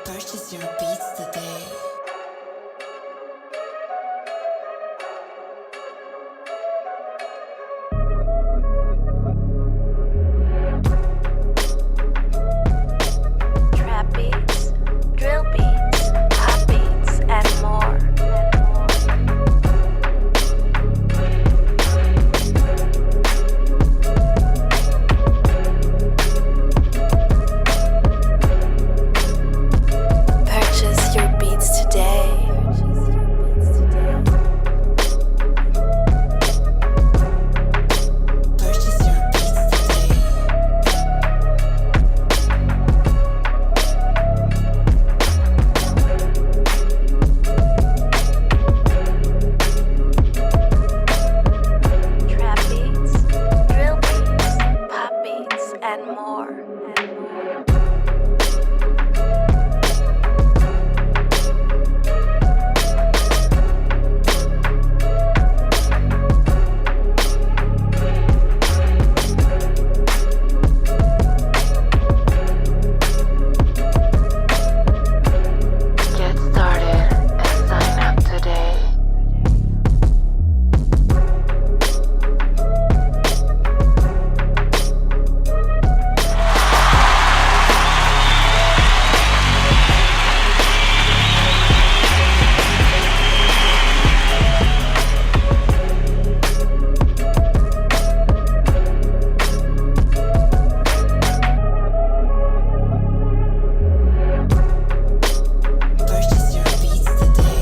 Purchase your beats today. Trap beats, drill beats, pop beats, and more. Purchase your beats today. Purchase your beats today. Trap beats, drill beats, pop beats, and more. Get started and sign up today. Purchase your beats today.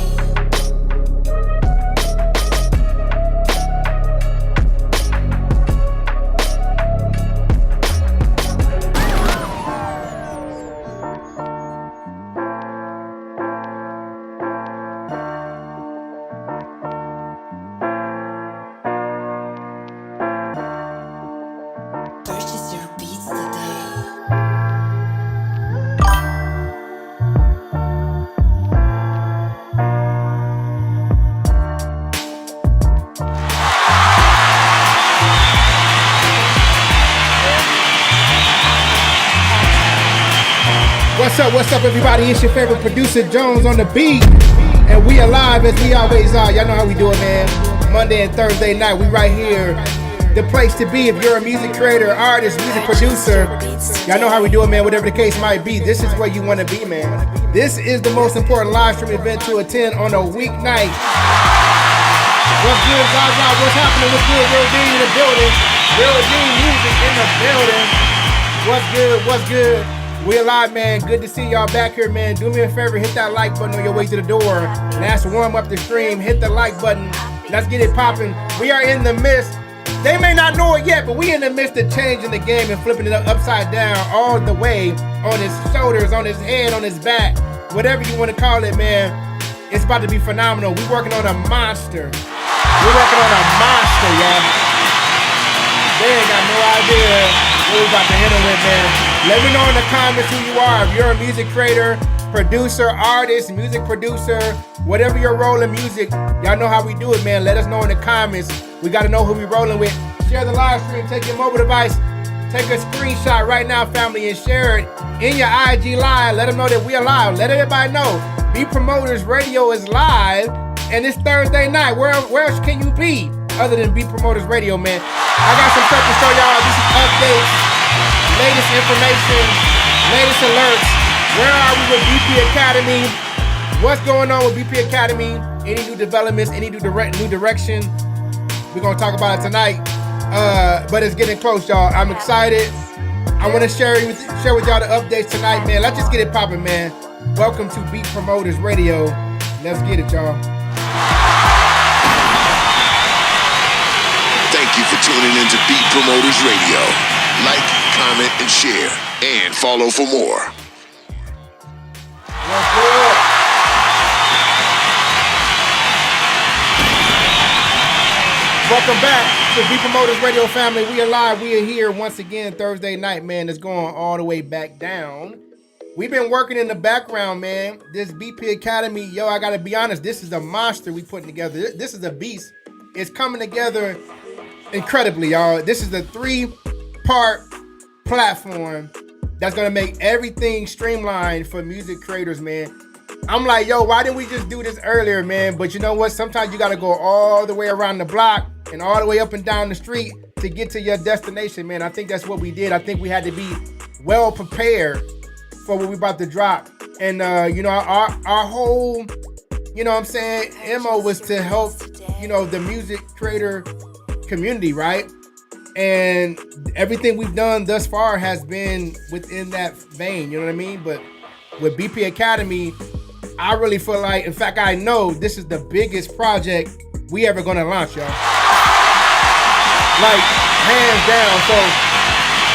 Purchase your beats today. What's up, everybody? It's your favorite producer, Jones, on the beat. And we are live as we always are. Y'all know how we do it, man. Monday and Thursday night, we right here. The place to be if you're a music creator, artist, music producer. Y'all know how we do it, man. Whatever the case might be, this is where you want to be, man. This is the most important live stream event to attend on a weeknight. What's good, Zaza? What's happening? What's good? Real Dean in the building. Real Dean music in the building. What's good? What's good? We alive, man. Good to see y'all back here, man. Do me a favor, hit that like button on your way to the door. And that's to warm up the stream. Hit the like button. Let's get it popping. We are in the midst. They may not know it yet, but we in the midst of changing the game and flipping it upside down all the way on his shoulders, on his head, on his back, whatever you want to call it, man. It's about to be phenomenal. We working on a monster. We're working on a monster, y'all. They ain't got no idea what we about to hit them with, man. Let me know in the comments who you are. If you're a music creator, producer, artist, music producer, whatever your role in music, y'all know how we do it, man. Let us know in the comments. We got to know who we rolling with. Share the live stream. Take your mobile device. Take a screenshot right now, family, and share it in your IG live. Let them know that we are live. Let everybody know. Beat Promoters Radio is live, and it's Thursday night. Where else can you be other than Beat Promoters Radio, man? I got some stuff to show y'all. This is updates, latest information, latest alerts. Where are we with BP Academy? What's going on with BP Academy? Any new developments? Any new direction? We're gonna talk about it tonight. But it's getting close, y'all. I'm excited. I want to share with y'all the updates tonight, man. Let's just get it popping, man. Welcome to Beat Promoters Radio. Let's get it, y'all. Thank you for tuning in to Beat Promoters Radio. Like, comment, and share. And follow for more. What's good? Welcome back to Beat Promoters Radio family. We are live. We are here once again Thursday night, man. It's going all the way back down. We've been working in the background, man. This BP Academy, yo, I gotta be honest, this is a monster we putting together. This is a beast. It's coming together incredibly, y'all. This is a 3-part platform that's gonna make everything streamlined for music creators, man. I'm like, yo, why didn't we just do this earlier, man? But you know what? Sometimes you gotta go all the way around the block and all the way up and down the street to get to your destination, man. I think that's what we did. I think we had to be well prepared for what we about to drop. And you know, our whole, you know what I'm saying, MO was to help, you know, the music creator community, right? And everything we've done thus far has been within that vein, you know what I mean? But with BP Academy, I really feel like, in fact, I know this is the biggest project we ever gonna launch, y'all. Like, hands down. So,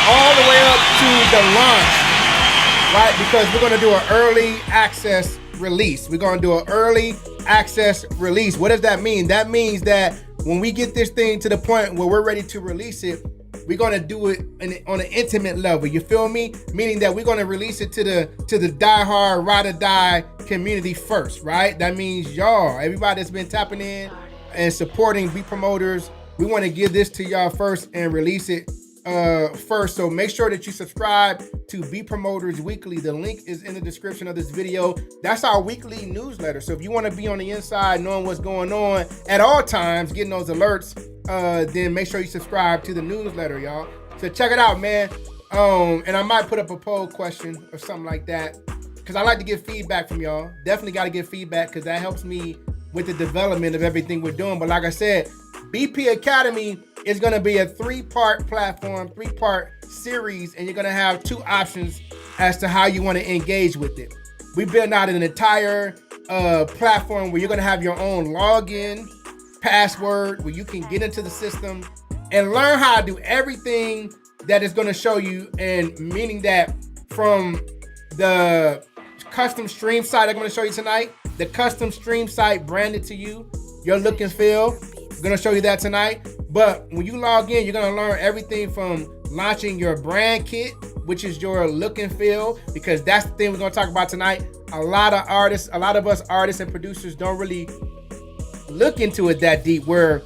all the way up to the launch, right? Because we're gonna do an early access release. We're gonna do an early access release. What does that mean? That means that when we get this thing to the point where we're ready to release it, we're gonna do it on an intimate level. You feel me? Meaning that we're gonna release it to the diehard ride or die community first, right? That means y'all, everybody that's been tapping in and supporting Beat Promoters, we want to give this to y'all first and release it first. So make sure that you subscribe to Beat Promoters Weekly. The link is in the description of this video. That's our weekly newsletter. So if you want to be on the inside, knowing what's going on at all times, getting those alerts, then make sure you subscribe to the newsletter, y'all. So check it out, man. And I might put up a poll question or something like that, because I like to get feedback from y'all. Definitely got to get feedback, because that helps me with the development of everything we're doing. But like I said, BP Academy is going to be a 3-part platform, 3-part series, and you're going to have 2 options as to how you want to engage with it. We built out an entire platform where you're going to have your own login, password, where you can get into the system and learn how to do everything that is going to show you, and meaning that from the custom stream site I'm going to show you tonight, the custom stream site branded to you, your look and feel, I'm going to show you that tonight. But when you log in, you're going to learn everything from launching your brand kit, which is your look and feel, because that's the thing we're going to talk about tonight. A lot of us artists and producers don't really look into it that deep. We're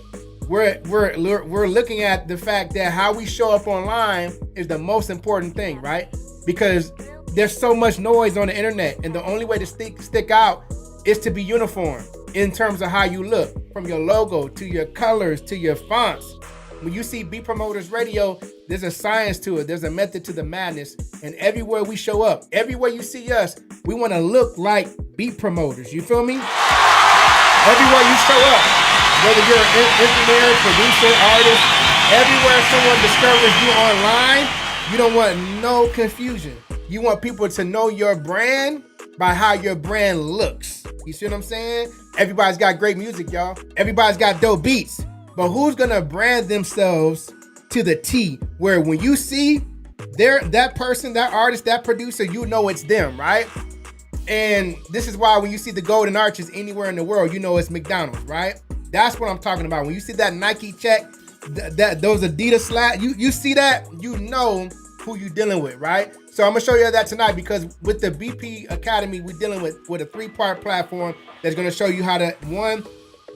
looking at the fact that how we show up online is the most important thing, right? Because there's so much noise on the internet, and the only way to stick out is to be uniform in terms of how you look, from your logo to your colors to your fonts. When you see Beat Promoters Radio, there's a science to it. There's a method to the madness. And everywhere we show up, everywhere you see us, we want to look like Beat Promoters. You feel me? Everywhere you show up, whether you're an engineer, producer, artist, everywhere someone discovers you online, you don't want no confusion. You want people to know your brand by how your brand looks. You see what I'm saying? Everybody's got great music, y'all. Everybody's got dope beats. But who's gonna brand themselves to the T, where when you see that person, that artist, that producer, you know it's them, right? And this is why when you see the golden arches anywhere in the world, you know it's McDonald's, right? That's what I'm talking about. When you see that Nike check, those Adidas slats, you see that, you know who you dealing with, right? So I'm gonna show you that tonight, because with the BP Academy, we're dealing with a 3-part platform that's gonna show you how to, 1,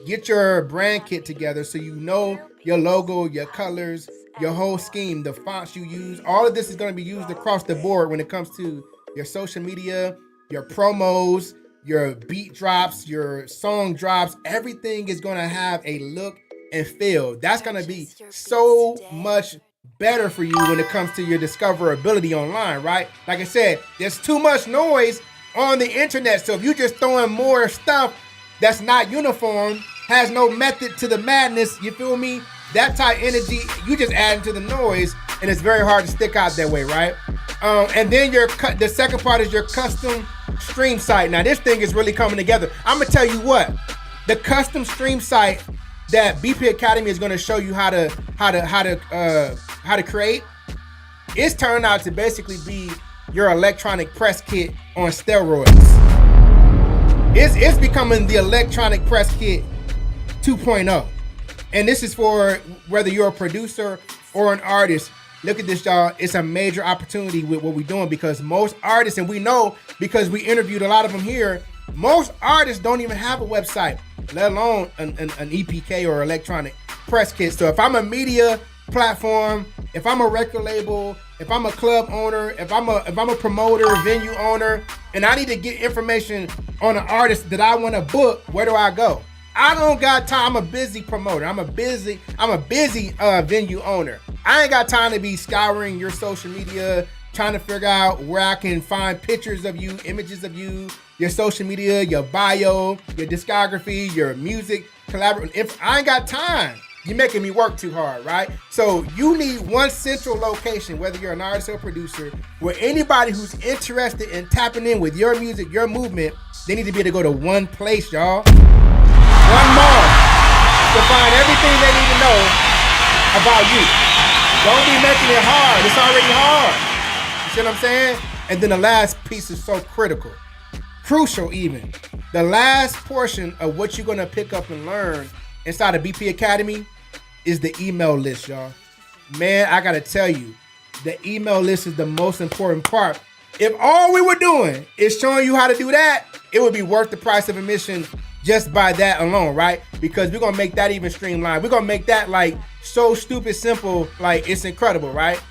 get your brand kit together so you know your logo, your colors, your whole scheme, the fonts you use. All of this is gonna be used across the board when it comes to your social media, your promos, your beat drops, your song drops. Everything is gonna have a look and feel. That's gonna be so much better for you when it comes to your discoverability online, right? Like I said, there's too much noise on the internet. So if you're just throwing more stuff that's not uniform, has no method to the madness, you feel me? That type of energy, you just add into the noise, and it's very hard to stick out that way, right? And then the second part is your custom stream site. Now this thing is really coming together. I'm gonna tell you what, the custom stream site that BP Academy is gonna show you how to create, it's turned out to basically be your electronic press kit on steroids. It's becoming the electronic press kit 2.0. And this is for whether you're a producer or an artist. Look at this, y'all. It's a major opportunity with what we're doing, because most artists, and we know because we interviewed a lot of them here, most artists don't even have a website, let alone an EPK or electronic press kit. So if I'm a media platform if I'm a record label, if I'm a club owner, if I'm a promoter, venue owner, and I need to get information on an artist that I want to book, where do I go? I don't got time. I'm a busy promoter. I'm a busy venue owner. I ain't got time to be scouring your social media, trying to figure out where I can find pictures of you, images of you, your social media, your bio, your discography, your music, collaborate. I ain't got time. You're making me work too hard, right? So you need one central location, whether you're an artist or producer, where anybody who's interested in tapping in with your music, your movement, they need to be able to go to one place, y'all. One mall to find everything they need to know about you. Don't be making it hard. It's already hard. You see what I'm saying? And then the last piece is so critical. Crucial even. The last portion of what you're going to pick up and learn inside of BP Academy is the email list, y'all. Man, I got to tell you, the email list is the most important part. If all we were doing is showing you how to do that, it would be worth the price of admission just by that alone, right? Because we're going to make that even streamlined. We're going to make that like so stupid simple, like it's incredible, right?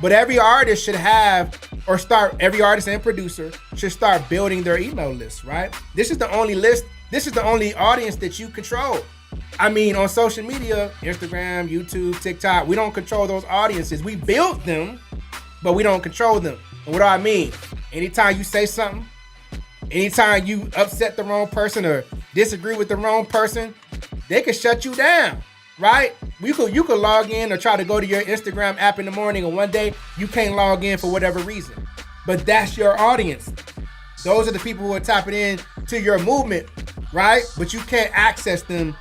But every artist should have, or start, every artist and producer should start building their email list, right? This is the only list, this is the only audience that you control. I mean, on social media, Instagram, YouTube, TikTok, we don't control those audiences. We build them, but we don't control them. And what do I mean? Anytime you say something, anytime you upset the wrong person or disagree with the wrong person, they can shut you down, right? You could log in or try to go to your Instagram app in the morning, and one day you can't log in for whatever reason. But that's your audience. Those are the people who are tapping in to your movement, right? But you can't access them,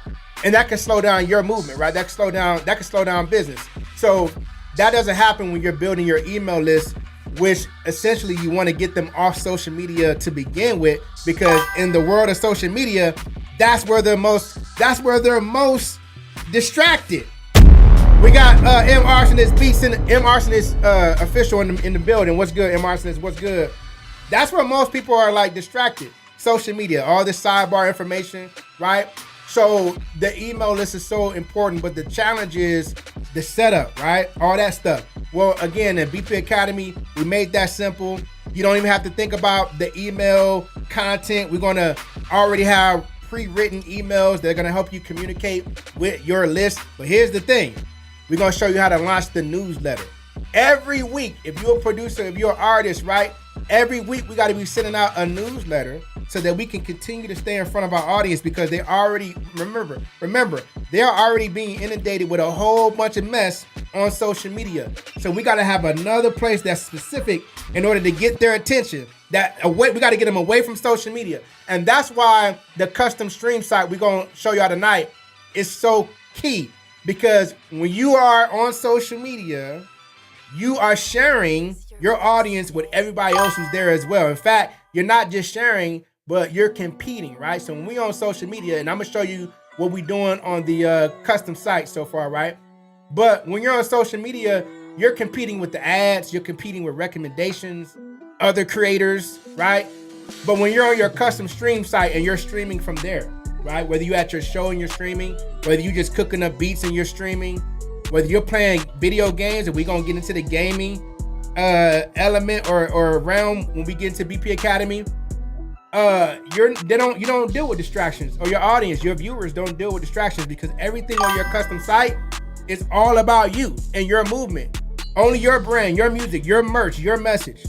and that can slow down your movement, right? That can slow down business. So that doesn't happen when you're building your email list, which essentially you want to get them off social media to begin with, because in the world of social media, that's where they're most distracted. We got M Arsonist Beats and M Arsonist official in the building. What's good, M Arsonist? What's good? That's where most people are like distracted. Social media, all this sidebar information, right? So the email list is so important, but the challenge is the setup, right? All that stuff. Well, again, at BP Academy, we made that simple. You don't even have to think about the email content. We're gonna already have pre-written emails that are gonna help you communicate with your list. But here's the thing. We're gonna show you how to launch the newsletter. Every week, if you're a producer, if you're an artist, right? Every week we gotta be sending out a newsletter so that we can continue to stay in front of our audience, because they already, remember, they are already being inundated with a whole bunch of mess on social media. So we gotta have another place that's specific in order to get their attention. We gotta get them away from social media. And that's why the custom stream site we're gonna show y'all tonight is so key. Because when you are on social media, you are sharing your audience with everybody else who's there as well. In fact, you're not just sharing, but you're competing, right? So when we on social media, and I'm gonna show you what we're doing on the custom site so far, right? But when you're on social media, you're competing with the ads, you're competing with recommendations, other creators, right? But when you're on your custom stream site and you're streaming from there, right? Whether you at your show and you're streaming, whether you just cooking up beats and you're streaming, whether you're playing video games, and we're gonna get into the gaming element or realm when we get into BP Academy, you don't deal with distractions, or your audience, your viewers don't deal with distractions, because everything on your custom site is all about you and your movement. Only your brand, your music, your merch, your message.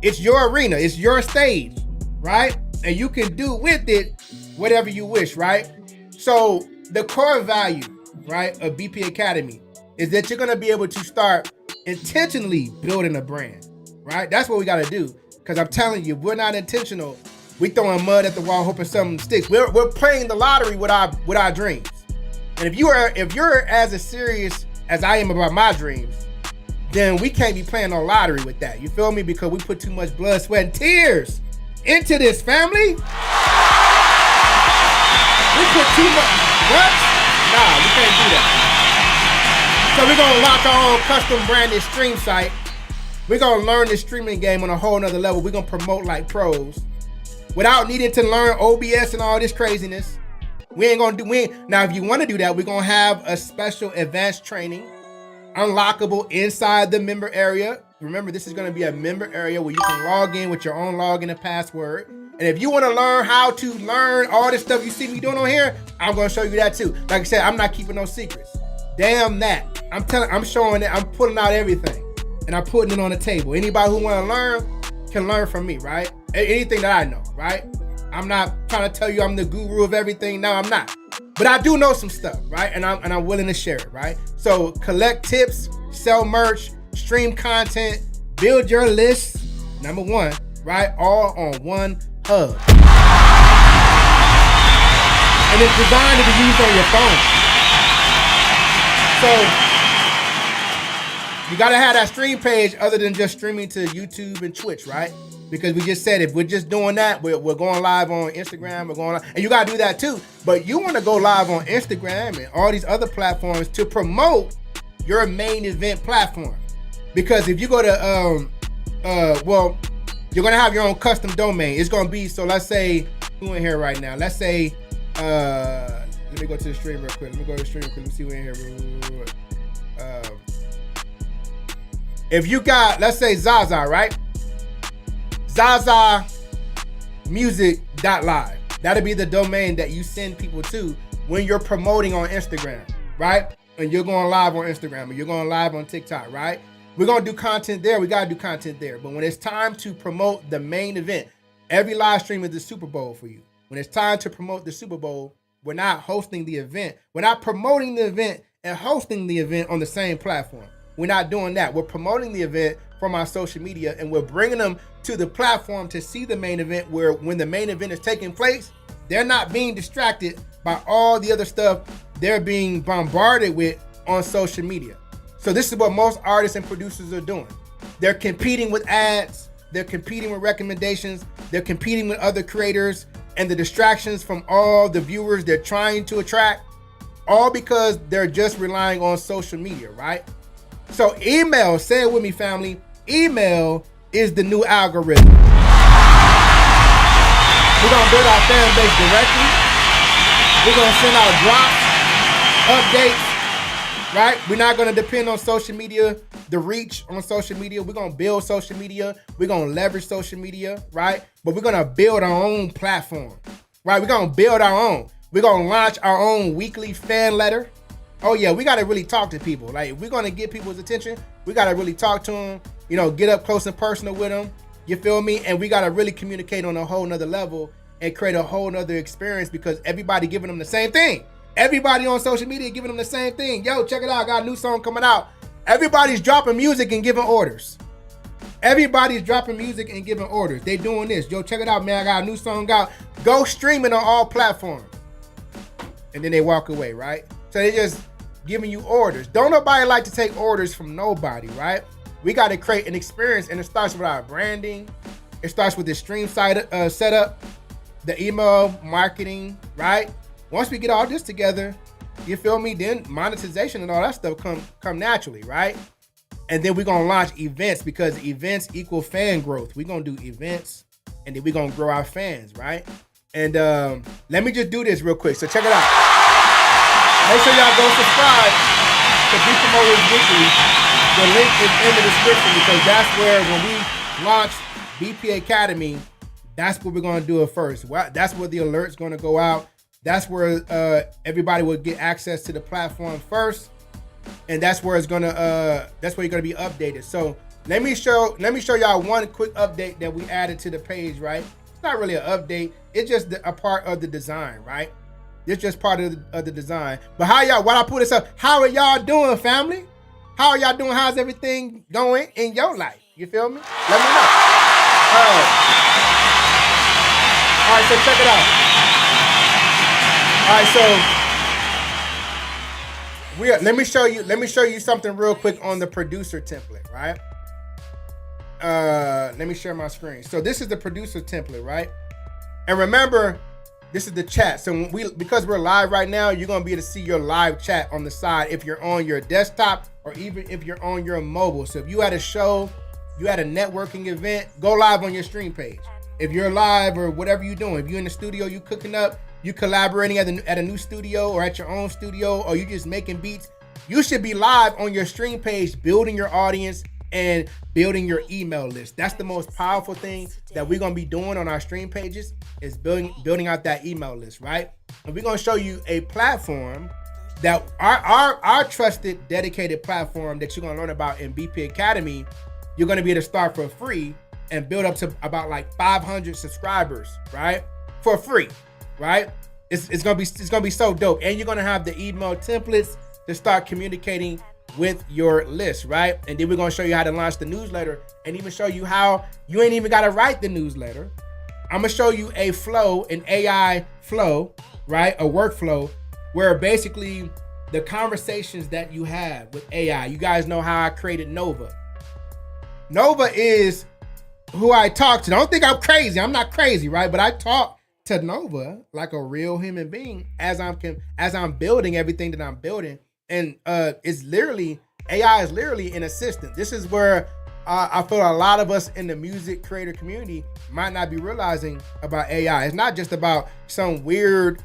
It's your arena, it's your stage, right? And you can do with it whatever you wish, right? So the core value, right, of BP Academy is that you're gonna be able to start intentionally building a brand, right? That's what we gotta do. Because I'm telling you, if we're not intentional, we throwing mud at the wall hoping something sticks. We're playing the lottery with our dreams. And if you're as serious as I am about my dreams, then we can't be playing on lottery with that. You feel me? Because we put too much blood, sweat, and tears into this, family. We put too much. What? Nah, we can't do that. So we're gonna launch our own custom branded stream site. We're gonna learn this streaming game on a whole nother level. We're gonna promote like pros without needing to learn OBS and all this craziness. Now, if you want to do that, we're gonna have a special advanced training. unlockable inside the member area. Remember, this is going to be a member area where you can log in with your own login and password. And if you want to learn how to learn all this stuff you see me doing on here, I'm going to show you that too. Like I said, I'm not keeping no secrets. Damn that. I'm showing it. I'm pulling out everything and I'm putting it on the table. Anybody who want to learn can learn from me, right? Anything that I know, right? I'm not trying to tell you I'm the guru of everything. No, I'm not. But I do know some stuff, right? And I'm willing to share it, right? So collect tips, sell merch, stream content, build your list. Number one, right? All on one hub. And it's designed to be used on your phone. So you gotta have that stream page other than just streaming to YouTube and Twitch, right? Because we just said if we're just doing that, we're going live on Instagram, we're going live, and you gotta do that too. But you wanna go live on Instagram and all these other platforms to promote your main event platform. Because if you go to, well, you're gonna have your own custom domain. It's gonna be, so let's say, who in here right now? Let's say, let me go to the stream real quick. Let me see who in here. If you got, let's say Zaza, right? Zaza music.live. That'll be the domain that you send people to when you're promoting on Instagram, right? And you're going live on Instagram or you're going live on TikTok, right? We're going to do content there. We got to do content there. But when it's time to promote the main event, every live stream is the Super Bowl for you. When it's time to promote the Super Bowl, we're not hosting the event. We're not promoting the event and hosting the event on the same platform. We're not doing that. We're promoting the event from our social media and we're bringing them to the platform to see the main event, where when the main event is taking place, they're not being distracted by all the other stuff they're being bombarded with on social media. So this is what most artists and producers are doing. They're competing with ads, they're competing with recommendations, they're competing with other creators and the distractions from all the viewers they're trying to attract, all because they're just relying on social media, right? So email, say it with me, family. Email is the new algorithm. We're gonna build our fan base directly. We're gonna send out drops, updates, right? We're not gonna depend on social media, the reach on social media. We're gonna build social media. We're gonna leverage social media, right? But we're gonna build our own platform, right? We're gonna build our own. We're gonna launch our own weekly fan letter. Oh yeah, we gotta really talk to people. Like, if we're gonna get people's attention, we gotta really talk to them, you know, get up close and personal with them, you feel me? And we gotta really communicate on a whole nother level and create a whole nother experience, because everybody giving them the same thing. Everybody on social media giving them the same thing. Yo, check it out, I got a new song coming out. Everybody's dropping music and giving orders. Everybody's dropping music and giving orders. They doing this. Yo, check it out, man, I got a new song out. Go stream it on all platforms. And then they walk away, right? So they just giving you orders. Don't nobody like to take orders from nobody, right? We got to create an experience, and it starts with our branding. It starts with the stream site setup, the email marketing, right? Once we get all this together, you feel me? Then monetization and all that stuff come naturally, right? And then we're gonna launch events, because events equal fan growth. We're gonna do events, and then we're gonna grow our fans, right? And let me just do this real quick. So check it out. Make sure y'all go subscribe to Beat Promoters Weekly. The link is in the description, because that's where, when we launch BP Academy, that's what we're going to do it first. That's where the alert's going to go out. That's where everybody will get access to the platform first, and that's where it's going to that's where you're going to be updated. So let me show y'all one quick update that we added to the page, right? It's not really an update. It's just a part of the design, right? It's just part of the design. But how y'all, while I put this up, how are y'all doing, family? How are y'all doing? How's everything going in your life? You feel me? Let me know. All right, so check it out. All right, so let me show you something real quick on the producer template, right? Let me share my screen. So this is the producer template, right? And remember, this is the chat. So because we're live right now, you're gonna be able to see your live chat on the side if you're on your desktop or even if you're on your mobile. So if you had a show, you had a networking event, go live on your stream page. If you're live or whatever you're doing, if you're in the studio, you cooking up, you collaborating at a new studio or at your own studio, or you just making beats, You should be live on your stream page, building your audience and building your email list. That's the most powerful thing that we're gonna be doing on our stream pages is building out that email list, right? And we're gonna show you a platform that our trusted, dedicated platform that you're gonna learn about in BP Academy. You're gonna be able to start for free and build up to about like 500 subscribers, right? For free, right? It's gonna be so dope, and you're gonna have the email templates to start communicating with your list, right? And then we're gonna show you how to launch the newsletter and even show you how you ain't even gotta write the newsletter. I'm gonna show you a flow, an AI flow, right? A workflow where basically the conversations that you have with AI. You guys know how I created Nova. Nova is who I talk to. Don't think I'm crazy. I'm not crazy, right? But I talk to Nova like a real human being as I'm building everything that I'm building. And it's literally, AI is literally an assistant. This is where I feel a lot of us in the music creator community might not be realizing about AI. It's not just about some weird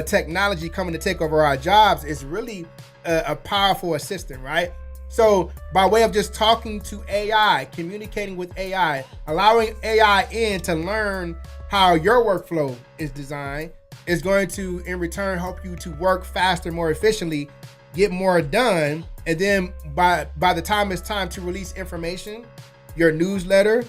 technology coming to take over our jobs. It's really a powerful assistant, right? So by way of just talking to AI, communicating with AI, allowing AI in to learn how your workflow is designed is going to, in return, help you to work faster, more efficiently, get more done. And then by the time it's time to release information, your newsletter,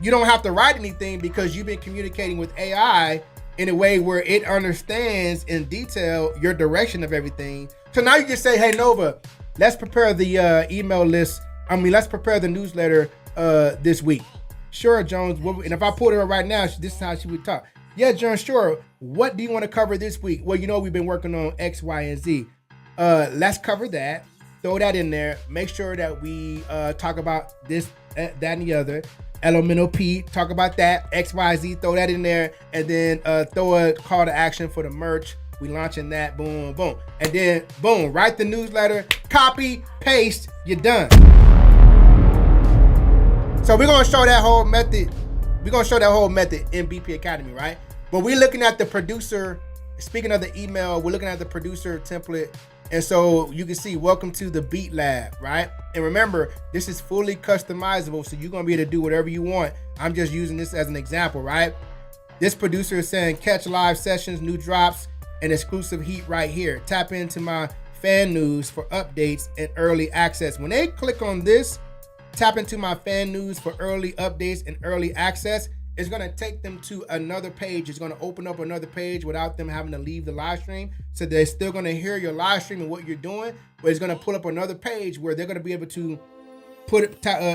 you don't have to write anything because you've been communicating with AI in a way where it understands in detail your direction of everything. So now you can say, hey, Nova, let's prepare the email list. Let's prepare the newsletter this week. Sure, Jones. And if I pulled her right now, this is how she would talk. Yeah, John, sure. What do you want to cover this week? Well, we've been working on X, Y, and Z. Let's cover that. Throw that in there. Make sure that we talk about this, that, and the other. Elemental P, talk about that. X, Y, Z, throw that in there. And then throw a call to action for the merch. We launching that, boom, boom. And then, boom, write the newsletter, copy, paste, you're done. So we're going to show that whole method. We're going to show that whole method in BP Academy, right? But we're looking at the producer, speaking of the email, we're looking at the producer template. And so you can see, welcome to the Beat Lab, right? And remember, this is fully customizable, so you're going to be able to do whatever you want. I'm just using this as an example, right? This producer is saying, catch live sessions, new drops, and exclusive heat right here. Tap into my fan news for updates and early access. When they click on this, tap into my fan news for early updates and early access, it's gonna take them to another page. It's gonna open up another page without them having to leave the live stream. So they're still gonna hear your live stream and what you're doing, but it's gonna pull up another page where they're gonna be able to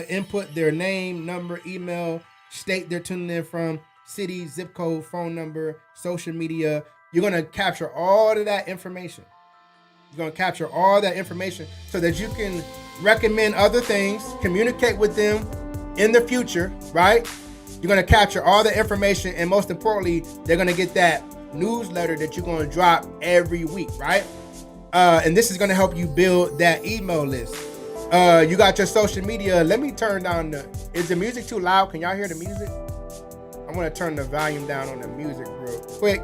input their name, number, email, state they're tuning in from, city, zip code, phone number, social media. You're gonna capture all of that information. You're gonna capture all that information so that you can recommend other things, communicate with them in the future, right? You're gonna capture all the information, and most importantly, they're gonna get that newsletter that you're gonna drop every week, right? And this is gonna help you build that email list. You got your social media. Let me turn down is the music too loud? Can y'all hear the music? I'm gonna turn the volume down on the music real quick.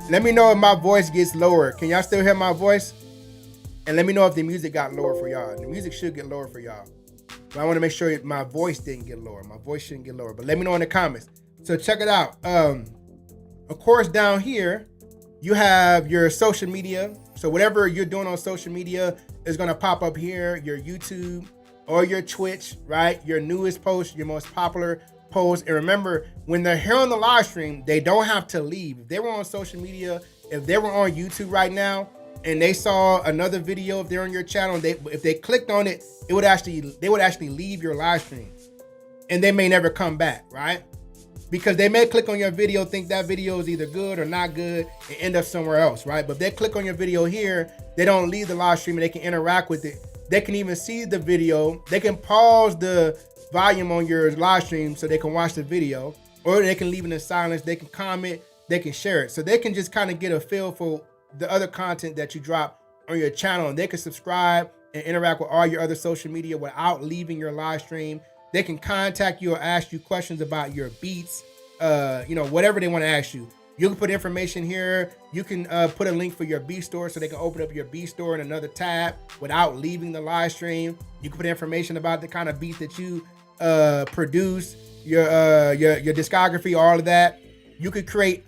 Let me know if my voice gets lower. Can y'all still hear my voice? And let me know if the music got lower for y'all. The music should get lower for y'all. But I want to make sure my voice didn't get lower. My voice shouldn't get lower. But let me know in the comments. So check it out. Of course, down here, you have your social media. So whatever you're doing on social media is going to pop up here. Your YouTube or your Twitch, right? Your newest post, your most popular post. And remember, when they're here on the live stream, they don't have to leave. If they were on social media, if they were on YouTube right now, and they saw another video, if they're on your channel, if they clicked on it, they would actually leave your live stream, and they may never come back, right? Because they may click on your video, think that video is either good or not good, and end up somewhere else, right? But if they click on your video here, they don't leave the live stream, and they can interact with it. They can even see the video. They can pause the volume on your live stream so they can watch the video, or they can leave it in silence. They can comment, they can share it, so they can just kind of get a feel for the other content that you drop on your channel, and they can subscribe and interact with all your other social media without leaving your live stream. They can contact you or ask you questions about your beats, whatever they want to ask you. You can put information here. You can put a link for your B store so they can open up your B store in another tab without leaving the live stream. You can put information about the kind of beat that you produce, your discography, all of that. You could create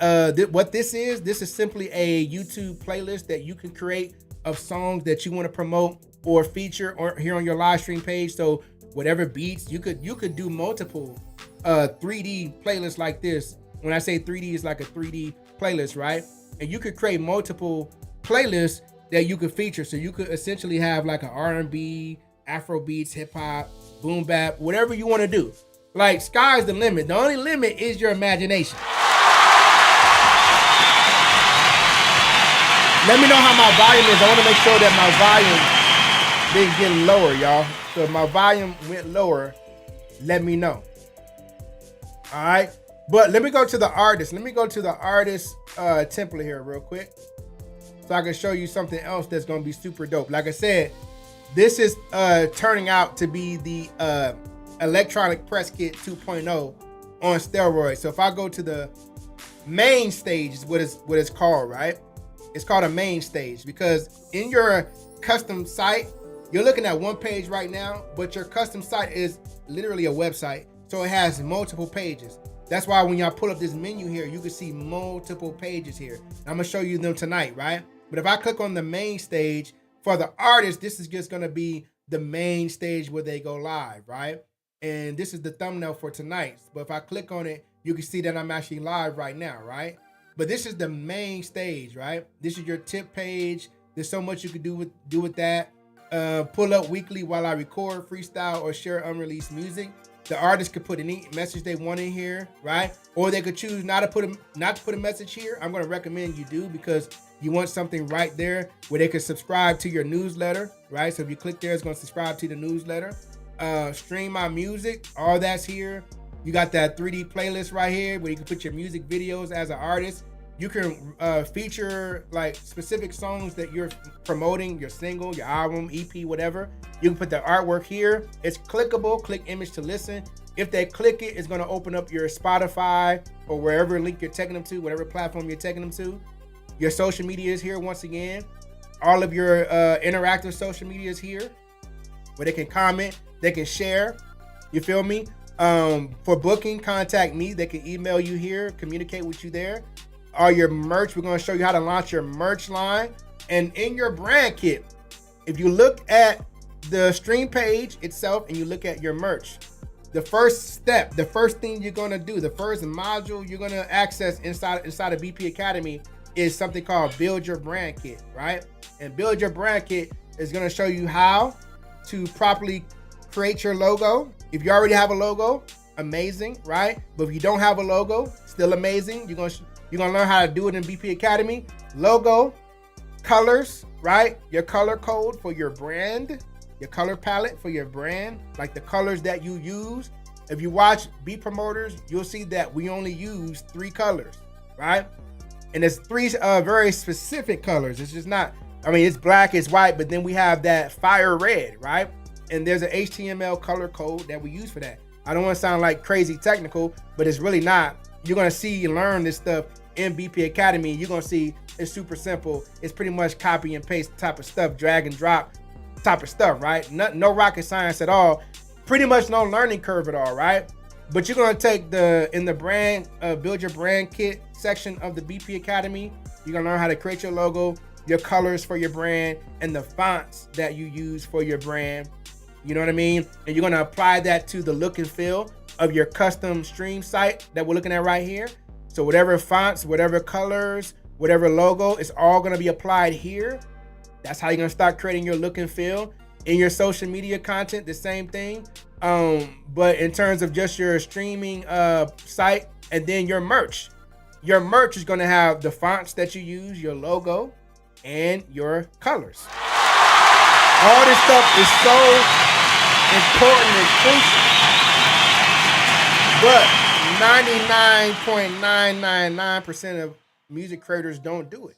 what this is. This is simply a YouTube playlist that you can create of songs that you want to promote or feature or here on your live stream page. So whatever beats, you could do multiple 3D playlists like this. When I say 3D, it's like a 3D playlist, right? And you could create multiple playlists that you could feature. So you could essentially have like an R&B, Afro beats, hip hop, boom bap, whatever you want to do. Like, sky's the limit. The only limit is your imagination. Let me know how my volume is. I want to make sure that my volume didn't get lower, y'all. So if my volume went lower, let me know. All right. But let me go to the artist. Let me go to the artist template here real quick, so I can show you something else that's going to be super dope. Like I said, this is turning out to be the electronic press kit 2.0 on steroids. So if I go to the main stage, is what it's called, right? It's called a main stage because in your custom site, you're looking at one page right now, but your custom site is literally a website. So it has multiple pages. That's why when y'all pull up this menu here, you can see multiple pages here. I'm gonna show you them tonight, right? But if I click on the main stage, for the artist, this is just gonna be the main stage where they go live, right? And this is the thumbnail for tonight. But if I click on it, you can see that I'm actually live right now, right? But this is the main stage, right? This is your tip page. There's so much you can do with that. Pull up weekly while I record, freestyle, or share unreleased music. The artist could put any message they want in here, right? Or they could choose not to put a message here. I'm going to recommend you do, because you want something right there where they can subscribe to your newsletter, right? So if you click there, it's going to subscribe to the newsletter. Stream my music, all that's here. You got that 3D playlist right here where you can put your music videos as an artist. You can feature like specific songs that you're promoting, your single, your album, EP, whatever. You can put the artwork here. It's clickable. Click image to listen. If they click it, it's going to open up your Spotify or wherever link you're taking them to, whatever platform you're taking them to. Your social media is here once again. All of your interactive social media is here where they can comment, they can share. You feel me? For booking, contact me. They can email you here, communicate with you there. All your merch, we're going to show you how to launch your merch line. And in your brand kit, if you look at the stream page itself and you look at your merch, the first step, the first thing you're going to do, the first module you're going to access inside of BP Academy is something called Build Your Brand Kit, right? And Build Your Brand Kit is going to show you how to properly create your logo. If you already have a logo, amazing, right? But if you don't have a logo, still amazing. You're gonna learn how to do it in BP Academy. Logo, colors, right? Your color code for your brand, your color palette for your brand, like the colors that you use. If you watch Beat Promoters, you'll see that we only use 3 colors, right? And it's 3 very specific colors. It's just not, it's black, it's white, but then we have that fire red, right? And there's an HTML color code that we use for that. I don't want to sound like crazy technical, but it's really not. You're going to see and learn this stuff in BP Academy. You're going to see it's super simple. It's pretty much copy and paste type of stuff, drag and drop type of stuff, right? No rocket science at all. Pretty much no learning curve at all, right? But you're going to take in the brand, Build Your Brand Kit section of the BP Academy. You're going to learn how to create your logo, your colors for your brand, and the fonts that you use for your brand. You know what I mean? And you're going to apply that to the look and feel of your custom stream site that we're looking at right here. So whatever fonts, whatever colors, whatever logo, it's all going to be applied here. That's how you're going to start creating your look and feel. In your social media content, the same thing. But in terms of just your streaming site, and then your merch is going to have the fonts that you use, your logo, and your colors. All this stuff is so important and crucial. But 99.999% of music creators don't do it.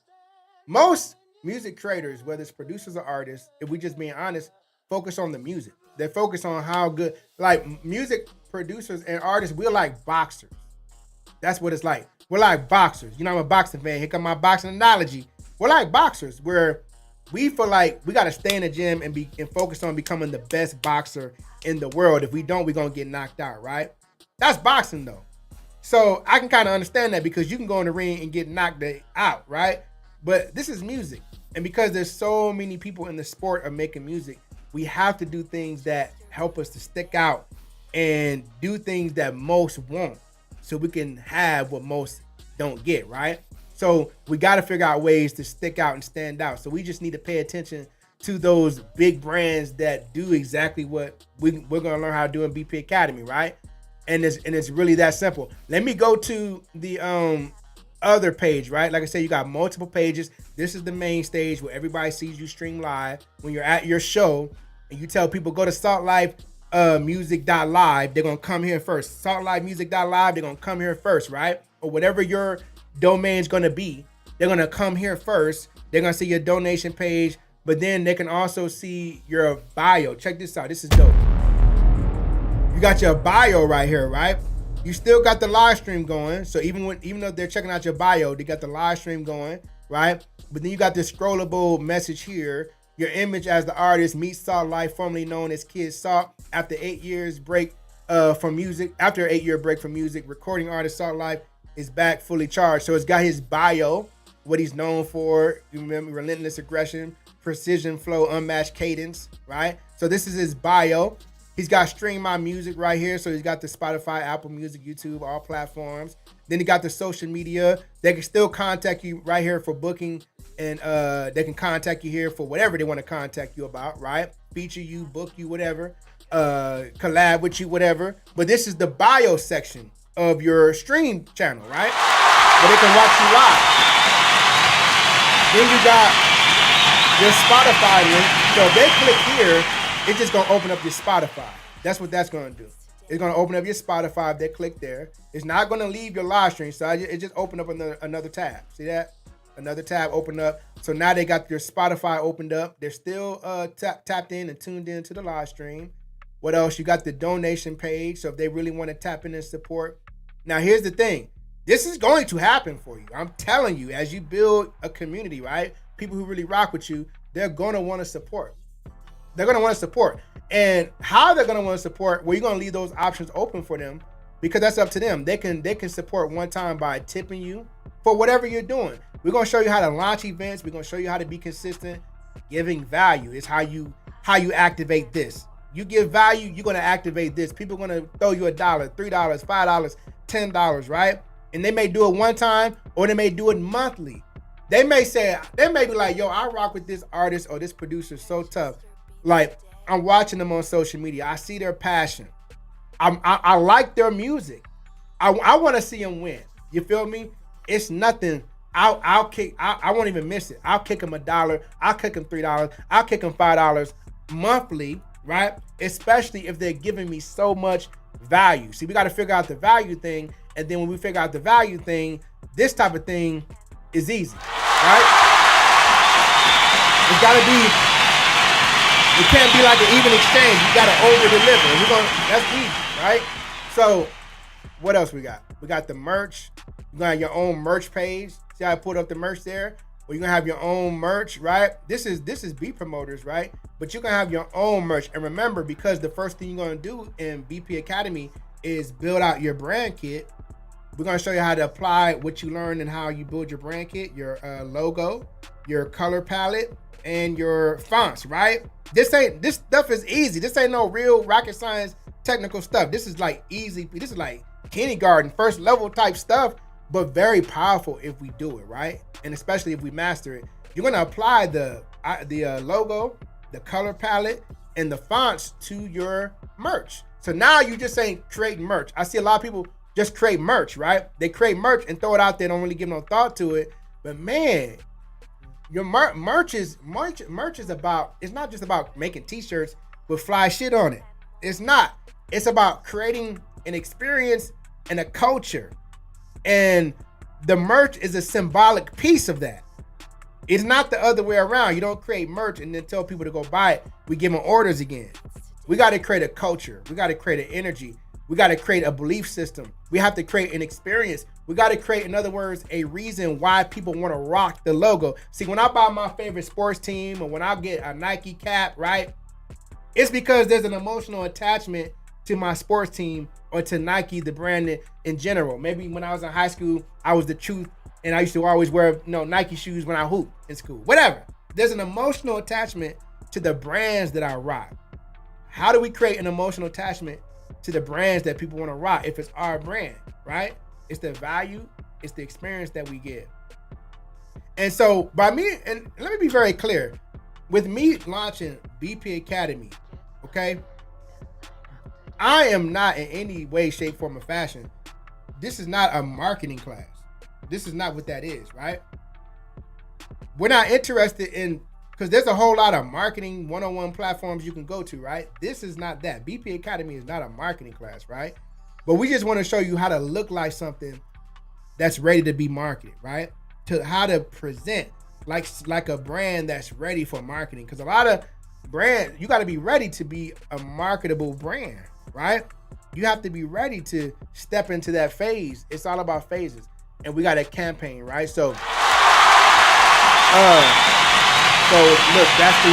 Most music creators, whether it's producers or artists, if we just being honest, focus on the music. They focus on how good, like music producers and artists, we're like boxers. That's what it's like. We're like boxers. You know, I'm a boxing fan. Here come my boxing analogy. We're like boxers where we feel like we got to stay in the gym and focus on becoming the best boxer in the world. If we don't, we're going to get knocked out, right? That's boxing though. So I can kind of understand that because you can go in the ring and get knocked out, right? But this is music. And because there's so many people in the sport of making music, we have to do things that help us to stick out and do things that most won't, so we can have what most don't get, right? So we got to figure out ways to stick out and stand out. So we just need to pay attention to those big brands that do exactly what we're going to learn how to do in BP Academy, right? And it's really that simple. Let me go to the other page, right? Like I said, you got multiple pages. This is the main stage where everybody sees you stream live. When you're at your show and you tell people go to saltlifemusic.live, they're going to come here first. Saltlifemusic.live, they're going to come here first, right? Or whatever your domain's going to be, they're going to come here first. They're going to see your donation page, but then they can also see your bio. Check this out. This is dope. You got your bio right here, right? You still got the live stream going. So even though they're checking out your bio, they got the live stream going, right? But then you got this scrollable message here. Your image as the artist meets Salt Life, formerly known as Kid Salt. After 8 years break from music, after an 8-year break from music, recording artist Salt Life is back fully charged. So it's got his bio, what he's known for. You remember relentless aggression, precision flow, unmatched cadence, right? So this is his bio. He's got Stream My Music right here. So he's got the Spotify, Apple Music, YouTube, all platforms. Then he got the social media. They can still contact you right here for booking, and they can contact you here for whatever they want to contact you about, right? Feature you, book you, whatever, collab with you, whatever. But this is the bio section of your stream channel, right? Where they can watch you live. Then you got your Spotify link. So if they click here, it's just gonna open up your Spotify. That's what that's gonna do. It's gonna open up your Spotify if they click there. It's not gonna leave your live stream, so it just opened up another tab. See that? Another tab opened up. So now they got your Spotify opened up. They're still tapped in and tuned in to the live stream. What else? You got the donation page. So if they really want to tap in and support. Now here's the thing. This is going to happen for you. I'm telling you, as you build a community, right? People who really rock with you, they're gonna want to support. They're going to want to support. And how they're going to want to support, well, you're going to leave those options open for them because that's up to them. They can support one time by tipping you for whatever you're doing. We're going to show you how to launch events. We're going to show you how to be consistent. Giving value is how you activate this. You give value, you're going to activate this. People are going to throw you $1, $3, $5, $10, right? And they may do it one time or they may do it monthly. They may be like, yo, I rock with this artist or this producer so tough. Like, I'm watching them on social media. I see their passion. I like their music. I want to see them win. You feel me? It's nothing. I'll kick. I won't even miss it. I'll kick them $1. I'll kick them $3. I'll kick them $5 monthly, right? Especially if they're giving me so much value. See, we got to figure out the value thing. And then when we figure out the value thing, this type of thing is easy, right? It's got to be. It can't be like an even exchange. You got to over-deliver. That's easy, right? So, what else we got? We got the merch. You're going to have your own merch page. See how I put up the merch there? Well, you're going to have your own merch, right? This is Beat Promoters, right? But you're going to have your own merch. And remember, because the first thing you're going to do in BP Academy is build out your brand kit. We're going to show you how to apply what you learned and how you build your brand kit, your logo, your color palette, and your fonts, right? This stuff is easy. This ain't no real rocket science technical stuff. This is like easy. This is like kindergarten, first level type stuff, but very powerful if we do it, right? And especially if we master it. You're gonna apply the logo, the color palette, and the fonts to your merch. So now you just ain't creating merch. I see a lot of people just create merch, right? They create merch and throw it out there, don't really give no thought to it. But man, your merch is about, it's not just about making t-shirts with fly shit on it. It's not. It's about creating an experience and a culture. And the merch is a symbolic piece of that. It's not the other way around. You don't create merch and then tell people to go buy it. We give them orders again. We got to create a culture. We got to create an energy. We got to create a belief system. We have to create an experience. We got to create, in other words, a reason why people want to rock the logo. See, when I buy my favorite sports team or when I get a Nike cap, right? It's because there's an emotional attachment to my sports team or to Nike, the brand in general. Maybe when I was in high school, I was the truth and I used to always wear Nike shoes when I hoop in school. Whatever. There's an emotional attachment to the brands that I rock. How do we create an emotional attachment to the brands that people want to rock if it's our brand, right? It's the value, it's the experience that we get. And so by me, and let me be very clear, with me launching BP Academy, okay, I am not in any way, shape, form, or fashion. This is not a marketing class. This is not what that is, right? We're not interested in, because there's a whole lot of marketing one-on-one platforms you can go to, right? This is not that. BP Academy is not a marketing class, right? But we just want to show you how to look like something that's ready to be marketed, right? To how to present like a brand that's ready for marketing. Because a lot of brands, you got to be ready to be a marketable brand, right? You have to be ready to step into that phase. It's all about phases. And we got a campaign, right? So look, that's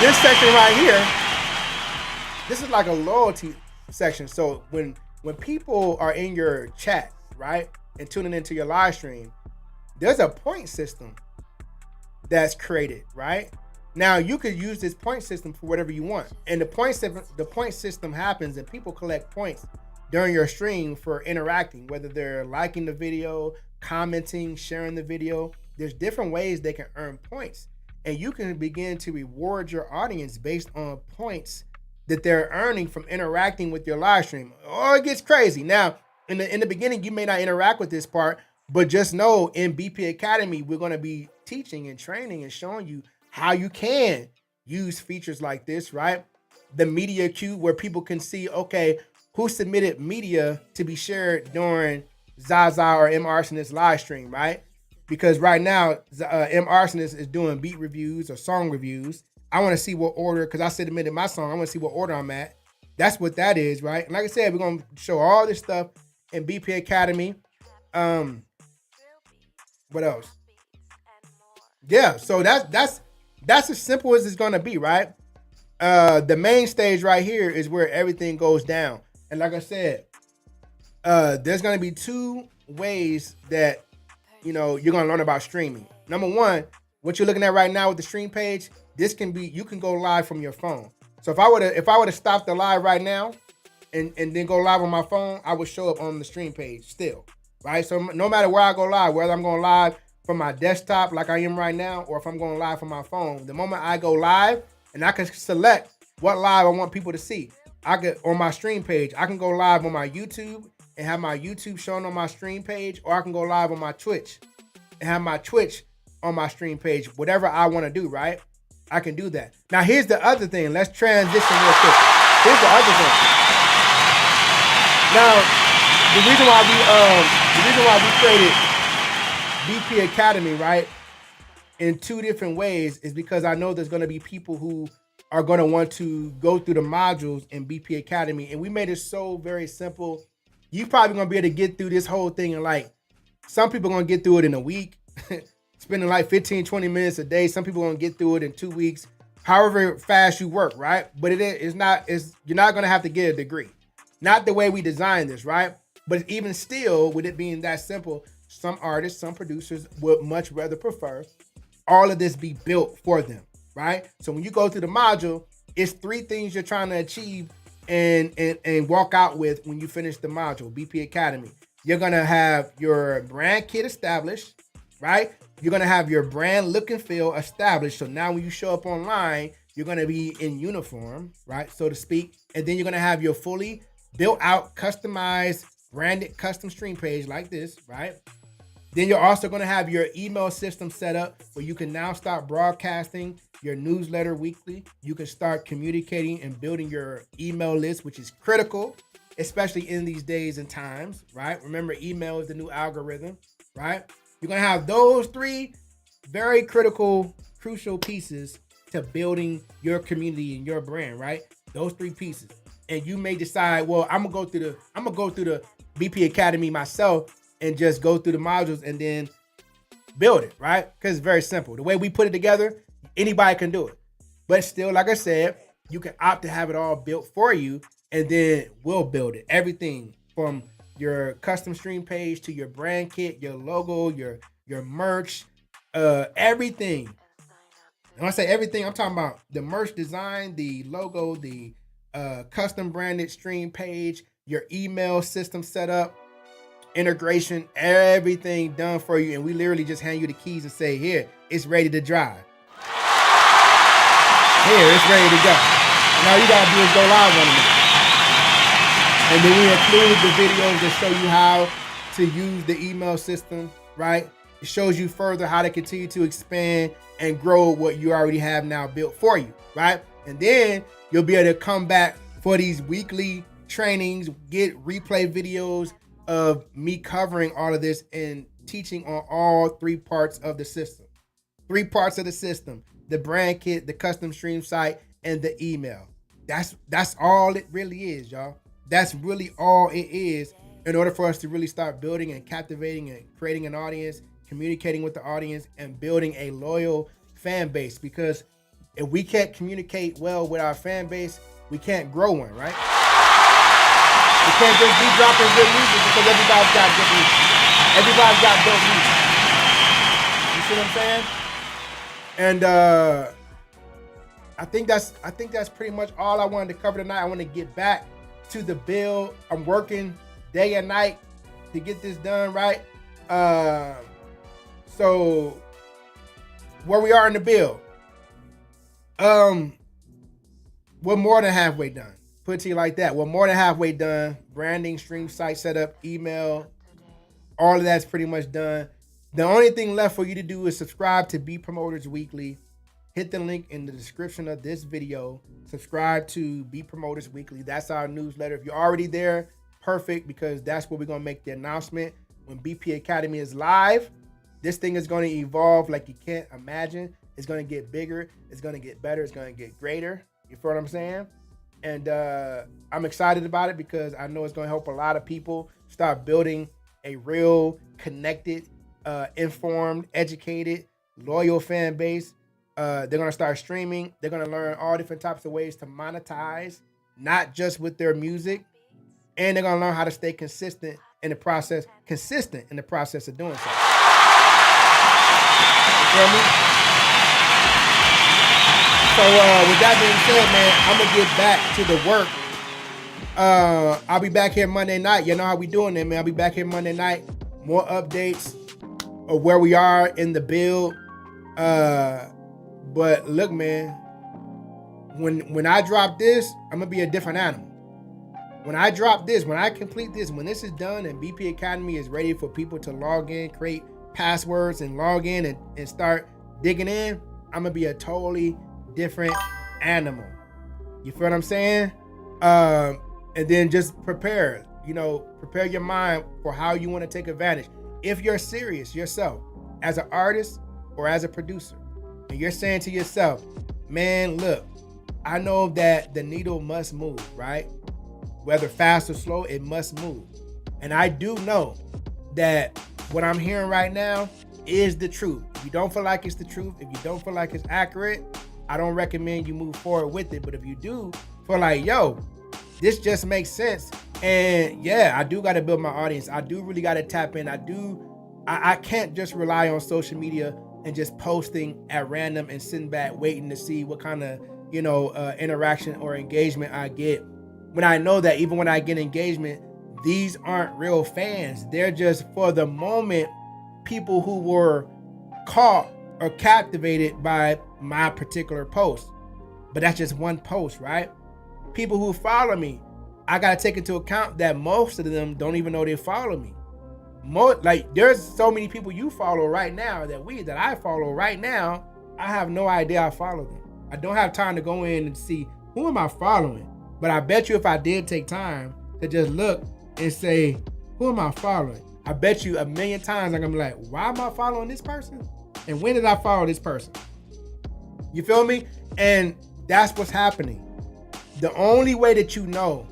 this section right here. This is like a loyalty section. So when people are in your chat, right, and tuning into your live stream, there's a point system that's created, right? Now you could use this point system for whatever you want. And the point system happens and people collect points during your stream for interacting, whether they're liking the video, commenting, sharing the video. There's different ways they can earn points. And you can begin to reward your audience based on points that they're earning from interacting with your live stream. Oh, it gets crazy. Now, in the beginning, you may not interact with this part, but just know in BP Academy, we're going to be teaching and training and showing you how you can use features like this, right? The media queue where people can see, okay, who submitted media to be shared during Zaza or M. Arsonist live stream, right? Because right now, M. Arsonist is doing beat reviews or song reviews. I want to see what order, because I submitted my song. I want to see what order I'm at. That's what that is, right? And like I said, we're going to show all this stuff in BP Academy. What else? Yeah, so that's as simple as it's going to be, right? The main stage right here is where everything goes down. And like I said, there's going to be two ways that, you're going to learn about streaming. Number one, what you're looking at right now with the stream page, this can be, you can go live from your phone. So if I were to stop the live right now and then go live on my phone, I would show up on the stream page still, right? So no matter where I go live, whether I'm going live from my desktop like I am right now, or if I'm going live from my phone, the moment I go live, and I can select what live I want people to see. I could, on my stream page, I can go live on my YouTube and have my YouTube shown on my stream page, or I can go live on my Twitch and have my Twitch on my stream page, whatever I want to do, right? I can do that. Now, here's the other thing. Let's transition real quick. Here's the other thing. Now, the reason why we created BP Academy, right, in two different ways is because I know there's going to be people who are going to want to go through the modules in BP Academy, and we made it so very simple. You probably going to be able to get through this whole thing in some people are going to get through it in a week, spending 15, 20 minutes a day. Some people are going to get through it in 2 weeks, however fast you work, right? But you're not going to have to get a degree. Not the way we designed this, right? But even still, with it being that simple, some artists, some producers would much rather prefer all of this be built for them, right? So when you go through the module, it's 3 things you're trying to achieve and walk out with when you finish the module, BP Academy. You're going to have your brand kit established, right? You're going to have your brand look and feel established. So now when you show up online, you're going to be in uniform, right? So to speak. And then you're going to have your fully built out, customized, branded custom stream page like this, right? Then you're also going to have your email system set up where you can now start broadcasting your newsletter weekly. You can start communicating and building your email list, which is critical, especially in these days and times, right? Remember, email is the new algorithm, right? You're going to have those 3 very critical, crucial pieces to building your community and your brand, right? Those 3 pieces. and you may decide, well, I'm gonna go through the BP Academy myself and just go through the modules and then build it, right? Because it's very simple. The way we put it together, anybody can do it. But still, like I said, you can opt to have it all built for you, and then we'll build it. Everything from your custom stream page to your brand kit, your logo, your merch, everything. And when I say everything, I'm talking about the merch design, the logo, the custom branded stream page, your email system setup, integration, everything done for you. And we literally just hand you the keys and say, here, it's ready to drive. Here, it's ready to go. Now you gotta do is go live on it. And then we include the videos that show you how to use the email system, right? It shows you further how to continue to expand and grow what you already have now built for you, right? And then you'll be able to come back for these weekly trainings, get replay videos of me covering all of this and teaching on all 3 parts of the system. 3 parts of the system: the brand kit, the custom stream site, and the email. That's all it really is, y'all. That's really all it is in order for us to really start building and captivating and creating an audience, communicating with the audience, and building a loyal fan base. Because if we can't communicate well with our fan base, we can't grow one, right? We can't just be dropping good music because everybody's got good music. Everybody's got dope music. You see what I'm saying? And I think that's pretty much all I wanted to cover tonight. I want to get back to the build. I'm working day and night to get this done, right? So where we are in the build, we're more than halfway done. Put it to you like that. We're more than halfway done. Branding, stream site setup, email, all of that's pretty much done. The only thing left for you to do is subscribe to Beat Promoters Weekly. Hit the link in the description of this video. Subscribe to Beat Promoters Weekly. That's our newsletter. If you're already there, perfect, because that's where we're going to make the announcement when BP Academy is live. This thing is going to evolve like you can't imagine. It's going to get bigger. It's going to get better. It's going to get greater. You feel what I'm saying? And I'm excited about it because I know it's going to help a lot of people start building a real connected, informed, educated, loyal fan base. They're going to start streaming. They're going to learn all different types of ways to monetize, not just with their music. And they're going to learn how to stay consistent in the process of doing so. You feel me? So with that being said, man, I'm going to get back to the work. I'll be back here Monday night. You know how we doing it, man. I'll be back here Monday night. More updates of where we are in the build. But look, man, when I drop this, I'm going to be a different animal. When I drop this, when I complete this, when this is done and BP Academy is ready for people to log in, create passwords and log in and start digging in, I'm going to be a totally different animal. You feel what I'm saying? And then just prepare your mind for how you want to take advantage. If you're serious yourself as an artist or as a producer, and you're saying to yourself, man, look, I know that the needle must move, right? Whether fast or slow, it must move. And I do know that what I'm hearing right now is the truth. If you don't feel like it's the truth, if you don't feel like it's accurate, I don't recommend you move forward with it. But if you do feel like, yo, this just makes sense, and yeah, I do got to build my audience. I do really got to tap in. I can't just rely on social media and just posting at random and sitting back waiting to see what kind of, interaction or engagement I get. When I know that even when I get engagement, these aren't real fans. They're just, for the moment, people who were caught or captivated by my particular post. But that's just one post, right? People who follow me, I got to take into account that most of them don't even know they follow me. There's so many people you follow right now that I follow right now, I have no idea I follow them. I don't have time to go in and see who am I following. But I bet you if I did take time to just look and say, who am I following? I bet you a million times I'm gonna be like, why am I following this person? And when did I follow this person? You feel me? And that's what's happening. The only way that you know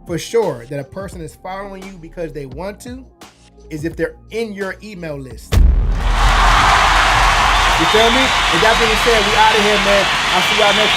for sure that a person is following you because they want to is if they're in your email list. You feel me? And that being said, we out of here, man. I'll see y'all next time.